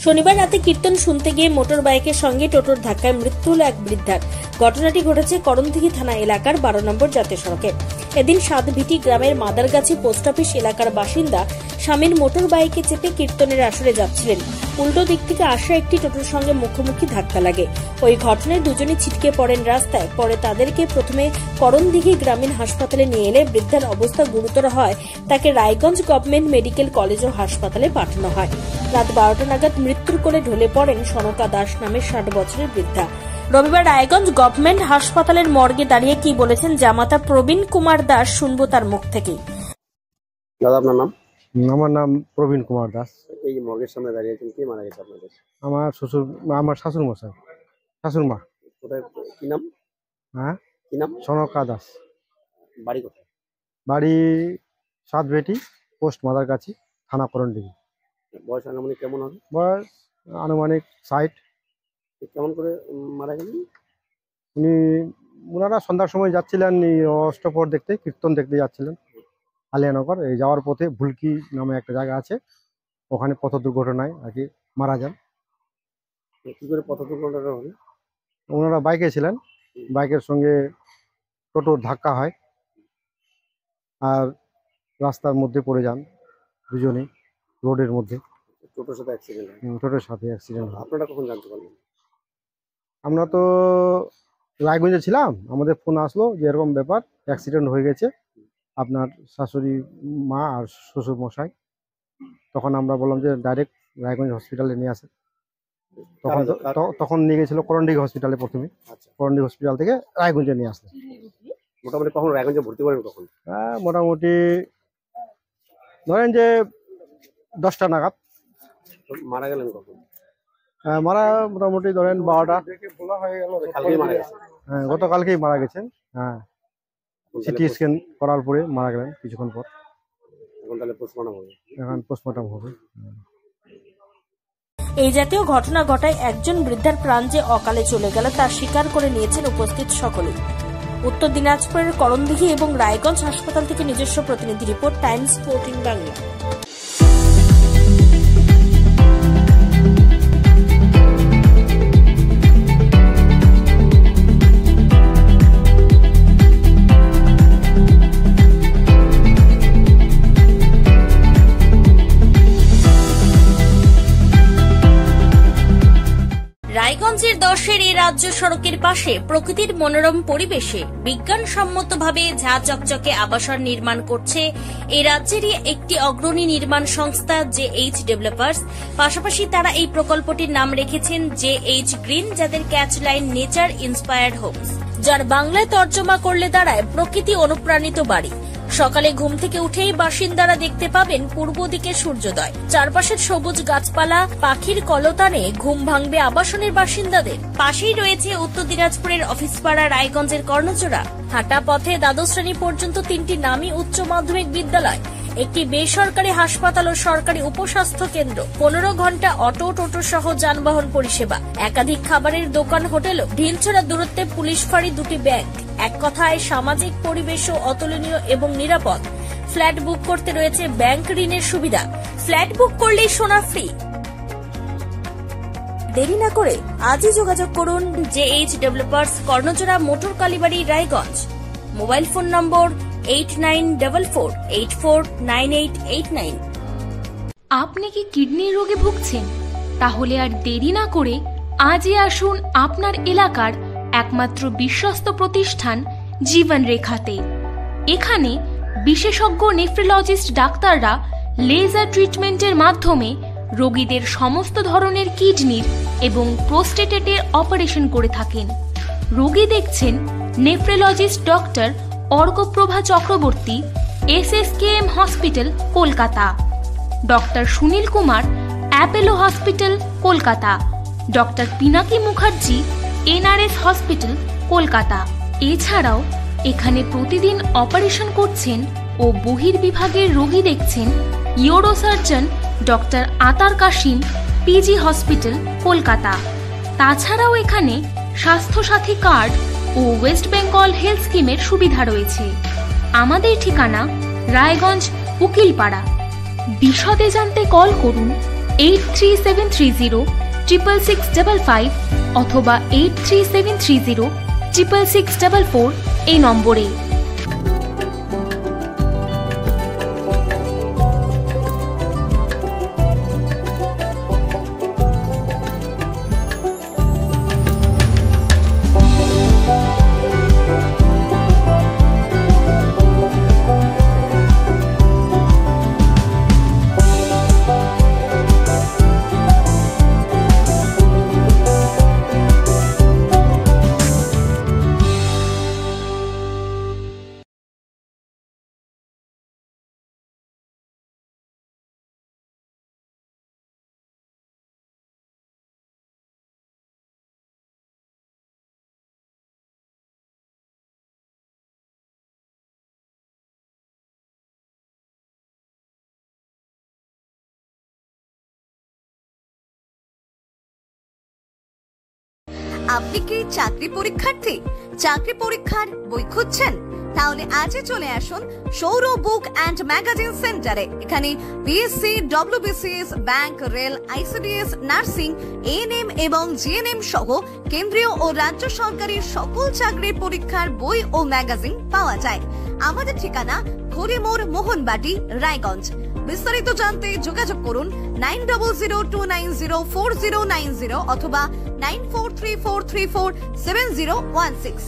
শনিবার রাতে কীর্তন শুনতে গিয়ে মোটর বাইকের সঙ্গে টোটোর ধাক্কায় মৃত্যু হল এক বৃদ্ধার। ঘটনাটি ঘটেছে করণদিঘি থানা এলাকার 12 নম্বর জাতীয় সড়কে। এদিন সাতভিটি গ্রামের মাদারগাছি পোস্ট অফিস এলাকার বাসিন্দা স্বামীর মোটর বাইকে চেপে কীর্তনের আসরে যাচ্ছিলেন। উল্টো দিক থেকে আসা একটি টোটোর সঙ্গে মুখোমুখি ধাক্কা লাগে। ওই ঘটনায় দুজনে ছিটকে পড়েন রাস্তায়। পরে তাদেরকে প্রথমে করণদিঘি গ্রামীণ হাসপাতালে নিয়ে এলে বৃদ্ধার অবস্থা গুরুতর হয়। তাকে রায়গঞ্জ গভর্নমেন্ট মেডিকেল কলেজ ও হাসপাতালে পাঠানো হয়। রাত 12টা নাগাদ মৃত্যুর কোলে ঢলে পড়েন সনকা দাস নামের 60 বছরের বৃদ্ধা। রবিবার রায়গঞ্জ গভর্নমেন্ট হাসপাতালের মর্গে দাঁড়িয়ে কি বলেছেন জামাতা প্রবীণ কুমার দাস শুনবো তার মুখ থেকেই। দাদা আপনার নাম? আমার নাম প্রবীণ কুমার দাস। এই যে মর্গের সামনে দাঁড়িয়ে আছেন, কে মারা গেছে আপনাদের? আমার শ্বশুর মশাই, শাশুড় মা। কোথায়, কি নাম? হ্যাঁ, কি নাম? সনকা দাস। বাড়ি কোথায়? বাড়ি সাতভেটি পোস্ট মাদারগাছি, থানা করণদিঘি। বয়স আনুমানিক কেমন হবে? বয়স আনুমানিক 60। কেমন করে মারা গেলেন? ওনারা সন্ধ্যার সময় যাচ্ছিলেন অষ্টপ্রহর দেখতে, কীর্তন দেখতে যাচ্ছিলেন আলিয়ানগর। এই যাওয়ার পথে ভুলকি নামে একটা জায়গা আছে, ওখানে পথ দুর্ঘটনায় আর কি মারা যান। কি করে পথ দুর্ঘটনা হলো? ওনারা বাইকে ছিলেন, বাইকের সঙ্গে টোটোর ধাক্কা হয় আর রাস্তার মধ্যে পড়ে যান দুজনেই, রোডের মধ্যে। টোটোর সাথে অ্যাক্সিডেন্ট হয়? টোটোর সাথে অ্যাক্সিডেন্ট হয়। আপনারা কখন জানতে পারলেন? আমরা তো রায়গঞ্জে ছিলাম, আমাদের ফোন আসলো যে এরকম ব্যাপার, অ্যাক্সিডেন্ট হয়ে গেছে আপনার শাশুড়ি মা আর শ্বশুর মশাই। তখন আমরা বললাম যে ডাইরেক্ট রায়গঞ্জ হসপিটালে নিয়ে আসে। তখন নিয়ে গেছিল করণদিঘি হসপিটালে প্রথমে। করণদিঘি হসপিটাল থেকে রায়গঞ্জে নিয়ে আসলো। মোটামুটি কখন রায়গঞ্জে ভর্তি করেন কখন? মোটামুটি ধরেন যে 10টা নাগাদ। মারা গেলেন কখন? মারা মোটামুটি ধরেন 12টা। হ্যাঁ, গতকালকেই মারা গেছেন। হ্যাঁ, সিটি স্ক্যান করার পরে মারা গেলেন কিছুক্ষণ পর। এখন পোস্টমর্টম হবে। এই জাতীয় ঘটনা ঘটায় একজন বৃদ্ধার প্রাণ যে অকালে চলে গেল তা স্বীকার করে নিয়েছেন উপস্থিত সকলেই। উত্তর দিনাজপুরের করণদিঘি এবং রায়গঞ্জ হাসপাতাল থেকে নিজস্ব প্রতিনিধি রিপোর্ট, টাইমস 14 বাংলা। রায়গঞ্জের 10-এর এই রাজ্য সড়কের পাশে প্রকৃতির মনোরম পরিবেশে বিজ্ঞানসম্মতভাবে ঝা চকচকে আবাসন নির্মাণ করছে এই রাজ্যেরই একটি অগ্রণী নির্মাণ সংস্থা JH ডেভেলপার্স। পাশাপাশি তারা এই প্রকল্পটির নাম রেখেছেন JH গ্রিন, যাদের catch line nature inspired homes, যার বাংলায় তর্জমা করলে দাঁড়ায় প্রকৃতি অনুপ্রাণিত বাড়ি। সকালে ঘুম থেকে উঠেই বাসিন্দারা দেখতে পাবেন পূর্ব দিকে সূর্যোদয়। চারপাশের সবুজ গাছপালা, পাখির কলতানে ঘুম ভাঙবে আবাসনের বাসিন্দাদের। পাশেই রয়েছে উত্তর দিনাজপুরের অফিসপাড়া রায়গঞ্জের কর্ণচূড়া। হাঁটা পথে দ্বাদশ শ্রেণী পর্যন্ত 3টি নামী উচ্চ মাধ্যমিক বিদ্যালয়, একটি বেসরকারি হাসপাতাল ও সরকারি উপস্বাস্থ্য কেন্দ্র, 15 ঘন্টা অটো টোটো সহ যানবাহন পরিষেবা, একাধিক খাবারের দোকান, হোটেল, ঢিলছড়া দূরত্বে পুলিশ ফাঁড়ি, 2টি ব্যাংক। এক কথায় সামাজিক পরিবেশও অতুলনীয় এবং নিরাপদ। ফ্ল্যাট বুক করতে রয়েছে ব্যাংক ঋণের সুবিধা। ফ্ল্যাট বুক করলেই সোনা ফ্রি। দেরি না করে আজই যোগাযোগ করুন JH developers, Karnachora, motor Kalibari, Raiganj. Mobile phone number 8944849889। আপনি কি কিডনি রোগে ভুগছেন? তাহলে আর দেরি না করে আজই আসুন আপনার এলাকার একমাত্র বিশ্বস্ত প্রতিষ্ঠান জীবন রেখাতে। এখানে বিশেষজ্ঞ নেফ্রোলজিস্ট ডাক্তাররা লেজার ট্রিটমেন্টের মাধ্যমে রোগীদের সমস্ত ধরনের কিডনির এবং প্রোস্টেটের অপারেশন করে থাকেন। রোগী দেখছেন nephrologist doctor Arkaprabha Chakraborty, SSKM hospital, Kolkata. Doctor Sunil Kumar, Apollo hospital, Kolkata. Doctor Pinaki Mukherjee, NRS hospital, Kolkata. এছাড়াও এখানে প্রতিদিন অপারেশন করছেন ও বহির্বিভাগের রোগী দেখছেন ইউরোসার্জন ডক্টর আতার কাশিম, PG হসপিটাল, কলকাতা। তাছাড়াও এখানে স্বাস্থ্যসাথী কার্ড ও ওয়েস্ট বেঙ্গল হেলথ স্কিমের সুবিধা রয়েছে। আমাদের ঠিকানা রায়গঞ্জ উকিলপাড়া। বিশদে জানতে কল করুন 83730 66655 অথবা 83730 66644 এই নম্বরে। আপনি কি চাকরি পরীক্ষার্থী? চাকরি পরীক্ষার বই খুঁজছেন? তাহলে আজই চলে আসুন সৌর বুক অ্যান্ড ম্যাগাজিন সেন্টারে। এখানে BSc, WBCS, bank, rail, ICDS, nursing, ANM এবং জিএনএম সহ কেন্দ্রীয় ও রাজ্য সরকারের সকল চাকরির পরীক্ষার বই ও ম্যাগাজিন পাওয়া যায়। আমাদের ঠিকানা খড়িমোড়, মোহনবাটি, রায়গঞ্জ। বিস্তারিত জানতে যোগাযোগ করুন 9002904090 অথবা 9434347016।